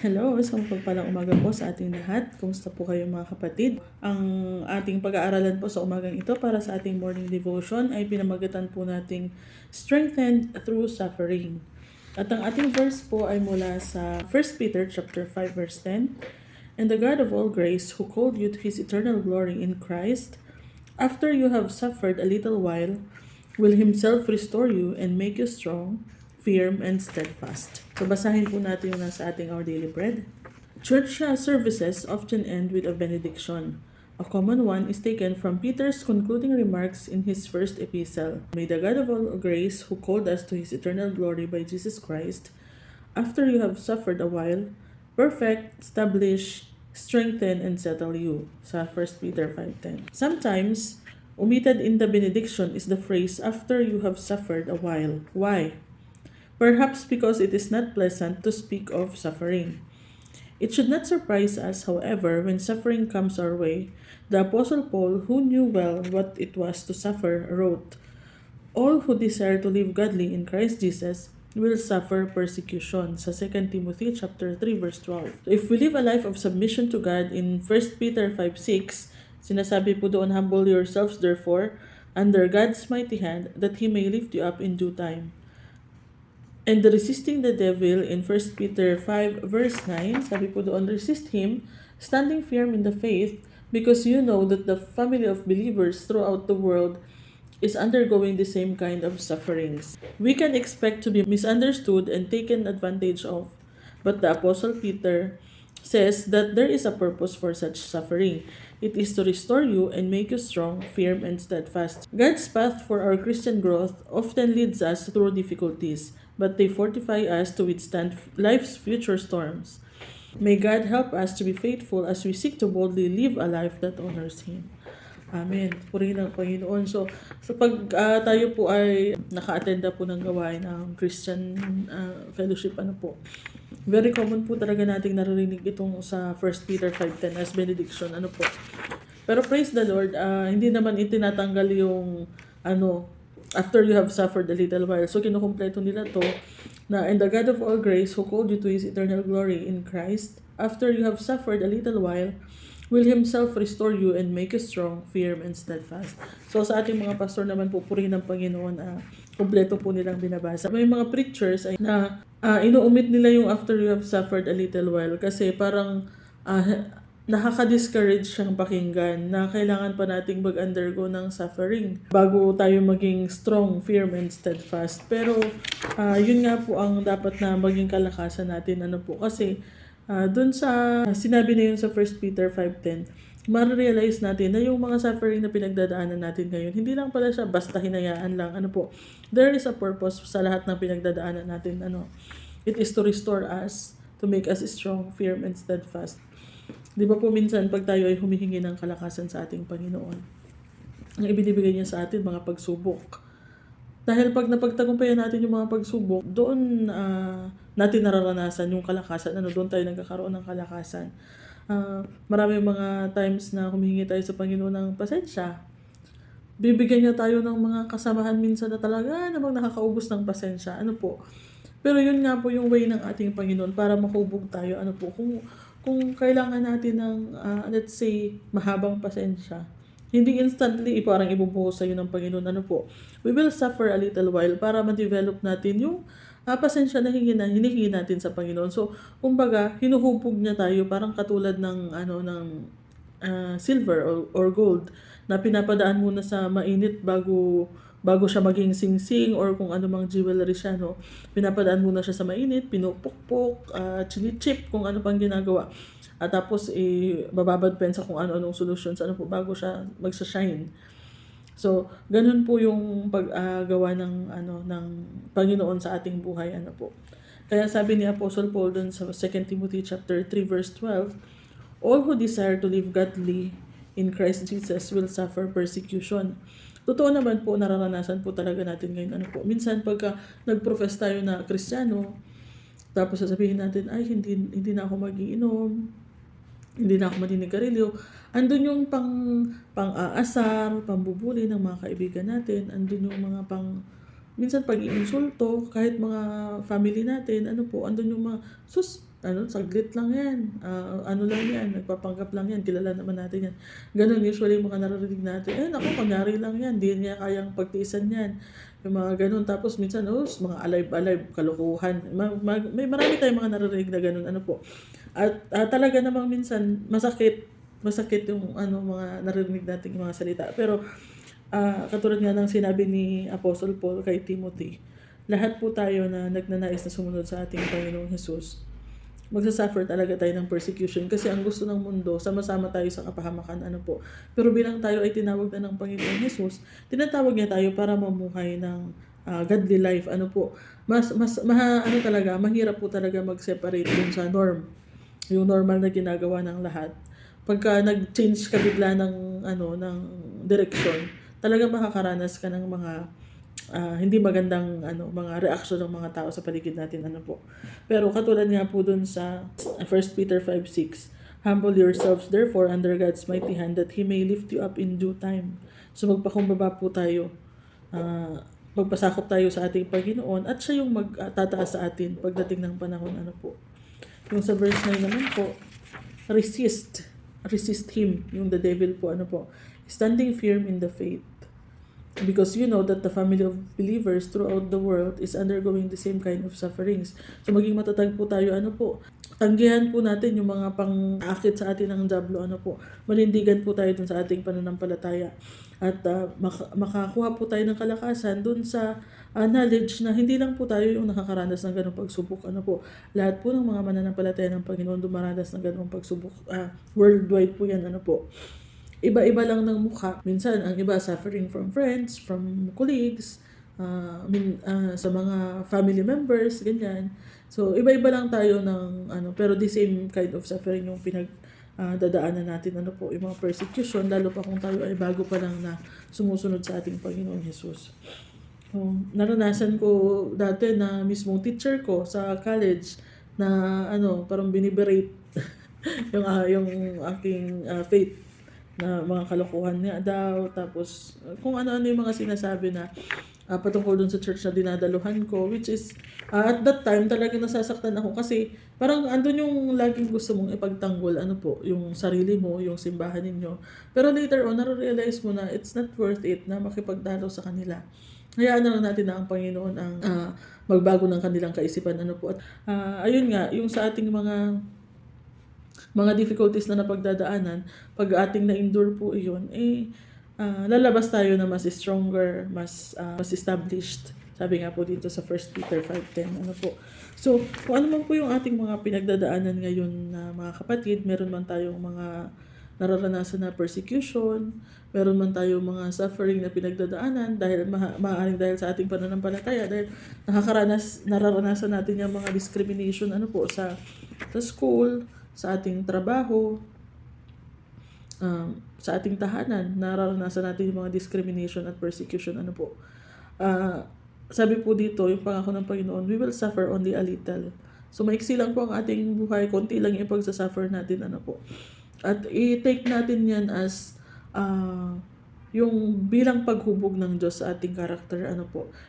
Hello, isang pagpalang umaga po sa ating lahat. Kumusta po kayo mga kapatid? Ang ating pag-aaralan po sa umagang ito para sa ating morning devotion ay pinamagatan po nating strengthened through suffering. At ang ating verse po ay mula sa 1 Peter chapter 5 verse 10. And the God of all grace, who called you to His eternal glory in Christ, after you have suffered a little while, will Himself restore you and make you strong, firm, and steadfast. So basahin po natin yung nasa ating Our Daily Bread. Church services often end with a benediction. A common one is taken from Peter's concluding remarks in his first epistle. May the God of all grace, who called us to His eternal glory by Jesus Christ, after you have suffered a while, perfect, establish, strengthen, and settle you. Sa 1 Peter 5:10. Sometimes, omitted in the benediction is the phrase, after you have suffered a while. Why? Perhaps because it is not pleasant to speak of suffering. It should not surprise us, however, when suffering comes our way. The Apostle Paul, who knew well what it was to suffer, wrote, "All who desire to live godly in Christ Jesus will suffer persecution." Sa 2 Timothy chapter 3 verse 12. If we live a life of submission to God in 1 Peter 5:6, sinasabi po doon, "Humble yourselves therefore under God's mighty hand, that He may lift you up in due time." And resisting the devil in 1 Peter 5 verse 9, sabi po doon, "Resist him, standing firm in the faith, because you know that the family of believers throughout the world is undergoing the same kind of sufferings." We can expect to be misunderstood and taken advantage of, but the Apostle Peter says that there is a purpose for such suffering. It is to restore you and make you strong, firm, and steadfast. God's path for our Christian growth often leads us through difficulties, but they fortify us to withstand life's future storms. May God help us to be faithful as we seek to boldly live a life that honors Him. Amen. Purihin ang Panginoon. So pag tayo po ay naka-attenda po ng gawain ng Christian fellowship, very common po talaga nating naririnig itong sa 1 Peter 5:10 as benediction, Pero praise the Lord, hindi naman itinatanggal yung after you have suffered a little while. So kinukumpleto nila to na, "And the God of all grace, who called you to His eternal glory in Christ, after you have suffered a little while, will Himself restore you and make you strong, firm, and steadfast." So sa ating mga pastor naman po, purihin ng Panginoon, kompleto po nilang binabasa. May mga preachers ay na inuumit nila yung after you have suffered a little while kasi parang nakaka-discourage siyang pakinggan na kailangan pa nating mag-undergo ng suffering bago tayo maging strong, firm, and steadfast. Pero yun nga po ang dapat na maging kalakasan natin, kasi dun sa sinabi na yun sa 1 Peter 5:10, ma-realize natin na yung mga suffering na pinagdadaanan natin ngayon, hindi lang pala siya basta hinayaan lang. There is a purpose sa lahat ng pinagdadaanan natin. It is to restore us, to make us strong, firm, and steadfast. Di ba po minsan pag tayo ay humihingi ng kalakasan sa ating Panginoon, ang ibinibigay niya sa atin mga pagsubok. Dahil pag napagtagumpayan natin yung mga pagsubok, doon natin nararanasan yung kalakasan. Doon tayo nagkakaroon ng kalakasan. Marami mga times na humihingi tayo sa Panginoon ng pasensya. Bibigyan niya tayo ng mga kasamahan minsan na talaga namang nakakaubos ng pasensya. Pero yun nga po yung way ng ating Panginoon para makubog tayo. Kung kailangan natin ng, let's say, mahabang pasensya, hindi instantly parang ibubuhos sa'yo ng Panginoon. We will suffer a little while para ma-develop natin yung pasensya na hinihingi natin sa Panginoon. So, kumbaga, hinuhubog niya tayo parang katulad ng silver or gold na pinapadaan muna sa mainit bago siya maging singsing or kung ano mang jewelry siya, Pinapadaan muna siya sa mainit, pinupukpok, chinichip, kung ano pang ginagawa. At tapos bababad pen sa kung ano-anong solutions bago siya magsa-shine. So, ganun po yung paggawa ng Panginoon sa ating buhay, Kaya sabi ni Apostle Paul dun sa 2 Timothy chapter 3 verse 12, "All who desire to live godly in Christ Jesus will suffer persecution." Totoo naman po, nararanasan po talaga natin ngayon. Minsan pagka nag-profess tayo na Kristiyano, tapos sasabihin natin, "Ay, hindi na ako mag-iinom, hindi na ako maninigarilyo." Andun yung pang-aasar, pambubuli ng mga kaibigan natin. Andun yung mga minsan pag-iinsulto, kahit mga family natin, andun yung mga, saglit lang yan. Ano lang yan, nagpapanggap lang yan, kilala naman natin yan. Ganun usually yung mga naririnig natin. Naku, kunyari lang yan, di niya kayang pagtiisan yan. Yung mga ganun. Tapos minsan, mga alive-alive, kalukuhan. May marami tayong mga naririnig na ganun, At talaga namang minsan, masakit yung mga naririnig nating mga salita. Pero katulad nga ng sinabi ni Apostle Paul kay Timothy, lahat po tayo na nagnanais na sumunod sa ating Panginoong Jesus, magsasuffer talaga tayo ng persecution kasi ang gusto ng mundo, sama-sama tayo sa kapahamakan, Pero bilang tayo ay tinawag na ng Panginoong Jesus, tinatawag niya tayo para mamuhay ng godly life, talaga, mahirap po talaga mag-separate dun sa norm, yung normal na ginagawa ng lahat. Pagka nag-change ka bigla ng direction, talagang makakaranas ka ng mga hindi magandang mga reaksyon ng mga tao sa paligid natin, Pero katulad nga po dun sa 1 Peter 5:6, humble yourselves therefore under God's mighty hand that He may lift you up in due time. So magpakumbaba po tayo. Magpasakop tayo sa ating Panginoon at siya yung magtataas sa atin pagdating ng panahon, Yung sa verse 9 naman po, resist him, yung the devil po, standing firm in the faith. Because you know that the family of believers throughout the world is undergoing the same kind of sufferings. So maging matatag po tayo, tanggihan po natin yung mga pang-akit sa atin ng diablo, manindigan po tayo dun sa ating pananampalataya. At makakuha po tayo ng kalakasan dun sa knowledge na hindi lang po tayo yung nakakaranas ng ganong pagsubok, Lahat po ng mga mananampalataya ng Panginoon dumaranas ng ganong pagsubok. Worldwide po yan, Iba-iba lang ng mukha. Minsan, ang iba suffering from friends, from colleagues, sa mga family members, ganyan. So, iba-iba lang tayo ng, pero the same kind of suffering yung dadaanan natin, yung mga persecution, lalo pa kung tayo ay bago pa lang na sumusunod sa ating Panginoong Jesus. Naranasan ko dati na mismong teacher ko sa college na, parang biniberate yung aking faith na mga kalokohan niya daw, tapos kung ano-ano yung mga sinasabi na patungkol dun sa church na dinadaluhan ko, which is at that time talagang nasasaktan ako kasi parang andun yung laging gusto mong ipagtanggol, yung sarili mo, yung simbahan ninyo. Pero later on, nare-realize mo na it's not worth it na makipagdalo sa kanila. Hayaan na lang natin na ang Panginoon ang magbago ng kanilang kaisipan, At ayun nga, yung sa ating mga difficulties na napagdadaanan, pag ating na-endure po iyon, lalabas tayo na mas stronger, mas established. Sabi nga po dito sa 1 Peter 5:10, So, kung ano man po yung ating mga pinagdadaanan ngayon na mga kapatid, meron man tayong mga nararanasan na persecution, meron man tayong mga suffering na pinagdadaanan dahil maaaring dahil sa ating pananampalataya, dahil nararanasan natin yung mga discrimination sa school, sa ating trabaho, sa ating tahanan, nararanasan natin yung mga discrimination at persecution, sabi po dito, yung pangako ng Panginoon, we will suffer only a little. So maiksi lang po ang ating buhay, konti lang yung pagsasuffer natin, At i-take natin yan as yung bilang paghubog ng Diyos sa ating karakter,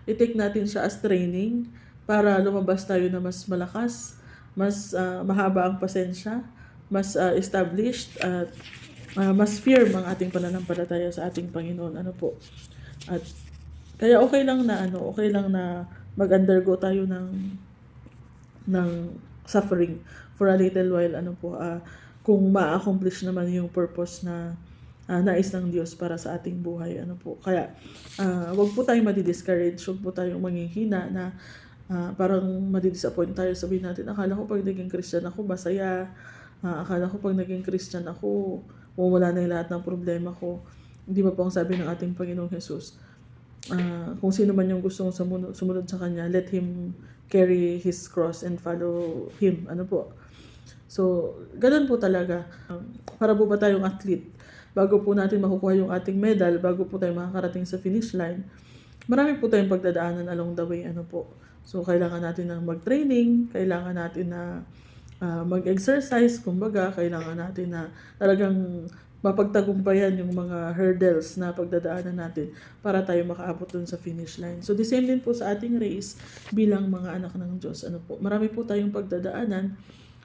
I-take natin siya as training para lumabas tayo na mas malakas, mas mahaba ang pasensya, mas established, at mas firm ang ating pananampalataya sa ating Panginoon, At kaya okay lang na mag-undergo tayo ng suffering for a little while, kung ma-accomplish naman yung purpose na nais ng Diyos para sa ating buhay, Kaya wag po tayong madi-discourage, wag po tayong manghihina na parang madi-disappoint tayo, sabihin natin, akala ko pag naging Christian ako, masaya. Akala ko pag naging Christian ako, wala na yung lahat ng problema ko. Hindi ba po ang sabi ng ating Panginoong Jesus? Kung sino man yung gustong sumunod sa Kanya, let him carry his cross and follow Him. So, ganun po talaga. Para po ba tayong athlete? Bago po natin makukuha yung ating medal, bago po tayo makakarating sa finish line, marami po tayong pagdadaanan along the way, So, kailangan natin na mag-training, kailangan natin na mag-exercise, kumbaga, kailangan natin na talagang mapagtagumpayan yung mga hurdles na pagdadaanan natin para tayo makaabot dun sa finish line. So, the same din po sa ating race bilang mga anak ng Diyos. Marami po tayong pagdadaanan,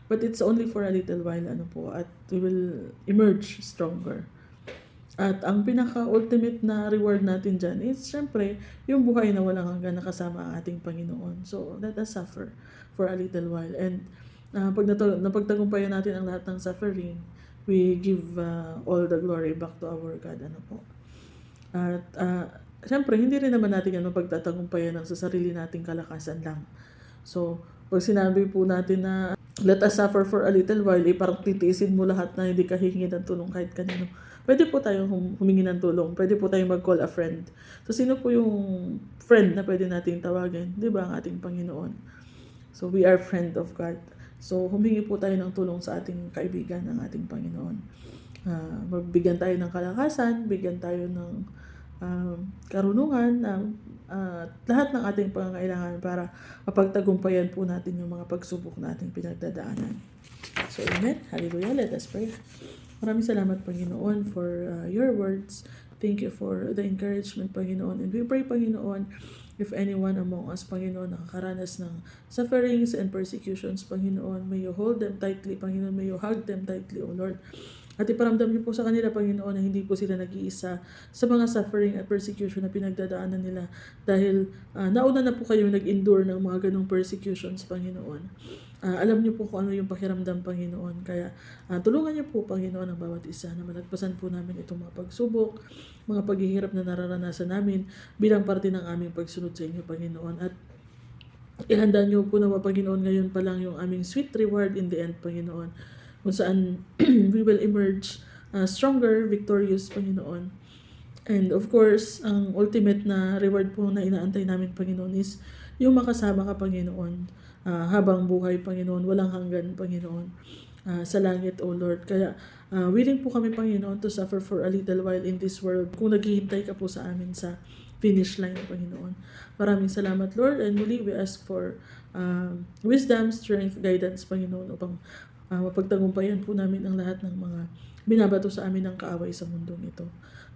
But it's only for a little while, ano po, at we will emerge stronger. At ang pinaka-ultimate na reward natin dyan is, syempre, yung buhay na walang hanggan nakasama ang ating Panginoon. So, let us suffer for a little while. And pag napagtagumpayan natin ang lahat ng suffering, we give all the glory back to our God. Ano po. At syempre, hindi rin naman natin yan mapagtatagumpayan ng sa sarili nating kalakasan lang. So, pag sinabi po natin na let us suffer for a little while, parang titiisin mo lahat na hindi ka hihingi ng tulong kahit kanino. Pwede po tayong humingi ng tulong. Pwede po tayong mag-call a friend. So, sino po yung friend na pwede nating tawagin? Di ba ang ating Panginoon? So, we are friend of God. So, humingi po tayo ng tulong sa ating kaibigan ng ating Panginoon. Magbigyan tayo ng kalakasan, bigyan tayo ng karunungan, lahat ng ating pangangailangan para mapagtagumpayan po natin yung mga pagsubok nating pinagdadaanan. So, amen. Hallelujah. Let us pray. Maraming salamat, Panginoon, for your words. Thank you for the encouragement, Panginoon. And we pray, Panginoon, if anyone among us, Panginoon, nakakaranas ng sufferings and persecutions, Panginoon, may you hold them tightly, Panginoon. May you hug them tightly, O Lord. At iparamdam niyo po sa kanila, Panginoon, na hindi po sila nag-iisa sa mga suffering at persecution na pinagdadaanan nila dahil nauna na po kayo nag-endure ng mga ganong persecutions, Panginoon. Alam niyo po kung ano yung pakiramdam, Panginoon. Kaya tulungan niyo po, Panginoon, ang bawat isa na malagpasan po namin itong mga pagsubok, mga paghihirap na nararanasan namin bilang parte ng aming pagsunod sa inyo, Panginoon. At ihanda niyo po na, Panginoon, ngayon pa lang yung aming sweet reward in the end, Panginoon, kung saan we will emerge stronger, victorious, Panginoon. And of course, ang ultimate na reward po na inaantay namin, Panginoon, is yung makasama ka, Panginoon, habang buhay, Panginoon, walang hanggan, Panginoon, sa langit, O Lord. Kaya willing po kami, Panginoon, to suffer for a little while in this world kung naghihintay ka po sa amin sa finish line, Panginoon. Maraming salamat, Lord, and muli we ask for wisdom, strength, guidance, Panginoon, upang mapagtagumpayan po namin ang lahat ng mga binabato sa amin ng kaaway sa mundong ito.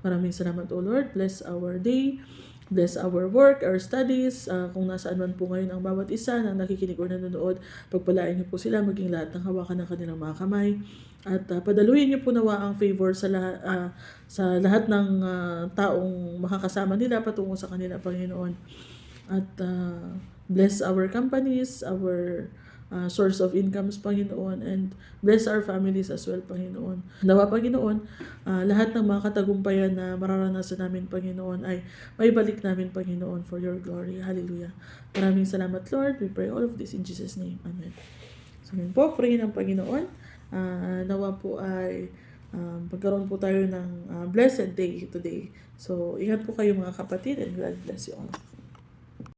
Maraming salamat, O Lord. Bless our day. Bless our work, our studies. Kung nasaan man po ngayon ang bawat isa na nakikinig o nanonood, pagpalain niyo po sila, maging lahat ng hawakan ng kanilang mga kamay. At padaluhin niyo po nawa ang favor sa lahat ng taong makakasama nila patungo sa kanila, Panginoon. At bless our companies, our source of incomes, Panginoon, and bless our families as well, Panginoon. Nawa, Panginoon, lahat ng mga katagumpayan na mararanasan namin, Panginoon, ay maibalik namin, Panginoon, for your glory. Hallelujah. Maraming salamat, Lord. We pray all of this in Jesus' name. Amen. So, yun po, pray ng Panginoon. Nawa po ay magkaroon po tayo ng blessed day today. So, ingat po kayo, mga kapatid, and God bless you all.